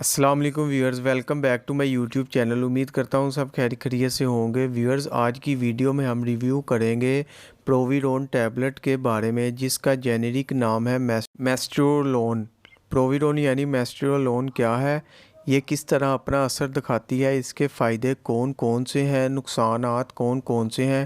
السلام علیکم viewers, welcome back to my YouTube channel. امید کرتا ہوں سب خیریت سے ہوں گے۔ ویورز، آج کی ویڈیو میں ہم ریویو کریں گے پروویڈون ٹیبلٹ کے بارے میں، جس کا جینیرک نام ہے میسٹرولون۔ پروویڈون یعنی میسٹرولون کیا ہے، یہ کس طرح اپنا اثر دکھاتی ہے، اس کے فائدے کون کون سے ہیں، نقصانات کون کون سے ہیں،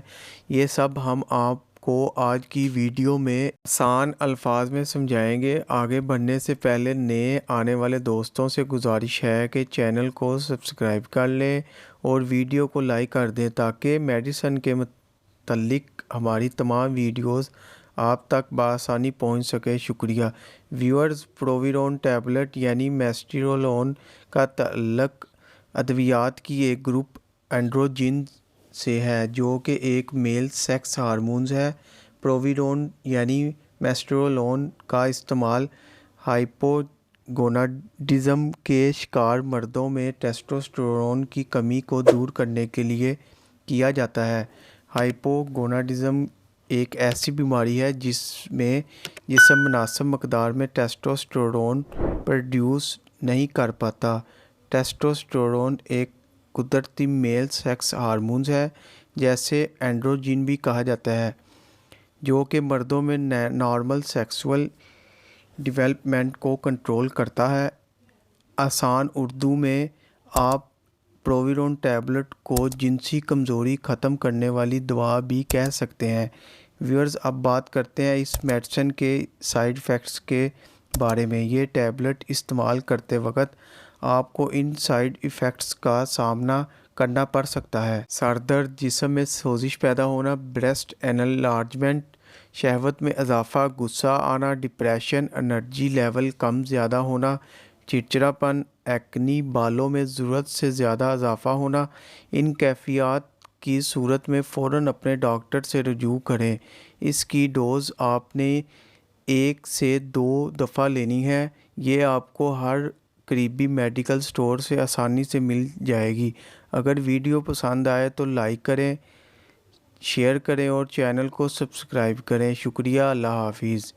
یہ سب ہم آپ کو آج کی ویڈیو میں آسان الفاظ میں سمجھائیں گے۔ آگے بڑھنے سے پہلے نئے آنے والے دوستوں سے گزارش ہے کہ چینل کو سبسکرائب کر لیں اور ویڈیو کو لائک کر دیں تاکہ میڈیسن کے متعلق ہماری تمام ویڈیوز آپ تک بآسانی پہنچ سکے۔ شکریہ ویورز۔ پروویڈون ٹیبلٹ یعنی میسٹرولون کا تعلق ادویات کی ایک گروپ اینڈروجن سے ہے جو کہ ایک میل سیکس ہارمونز ہے۔ پروویڈون یعنی میسٹرولون کا استعمال ہائپوگوناڈزم کے شکار مردوں میں ٹیسٹوسٹیرون کی کمی کو دور کرنے کے لیے کیا جاتا ہے۔ ہائپوگوناڈزم ایک ایسی بیماری ہے جس میں جسم مناسب مقدار میں ٹیسٹوسٹیرون پروڈیوس نہیں کر پاتا۔ ٹیسٹوسٹیرون ایک قدرتی میل سیکس ہارمونز ہے، جسے اینڈروجن بھی کہا جاتا ہے، جو کہ مردوں میں نارمل سیکسول ڈیولپمنٹ کو کنٹرول کرتا ہے۔ آسان اردو میں آپ پروویڈون ٹیبلٹ کو جنسی کمزوری ختم کرنے والی دوا بھی کہہ سکتے ہیں۔ ویورز، اب بات کرتے ہیں اس میڈیسن کے سائیڈ ایفیکٹس کے بارے میں۔ یہ ٹیبلٹ استعمال کرتے وقت آپ کو ان سائیڈ ایفیکٹس کا سامنا کرنا پڑ سکتا ہے: سر درد، جسم میں سوزش پیدا ہونا، بریسٹ انلارجمنٹ، شہوت میں اضافہ، غصہ آنا، ڈپریشن، انرجی لیول کم زیادہ ہونا، چڑچڑاپن، ایکنی، بالوں میں ضرورت سے زیادہ اضافہ ہونا۔ ان کیفیات کی صورت میں فوراً اپنے ڈاکٹر سے رجوع کریں۔ اس کی ڈوز آپ نے 1 سے 2 دفعہ لینی ہے۔ یہ آپ کو ہر قریبی میڈیکل سٹور سے آسانی سے مل جائے گی۔ اگر ویڈیو پسند آئے تو لائک کریں، شیئر کریں اور چینل کو سبسکرائب کریں۔ شکریہ، اللہ حافظ۔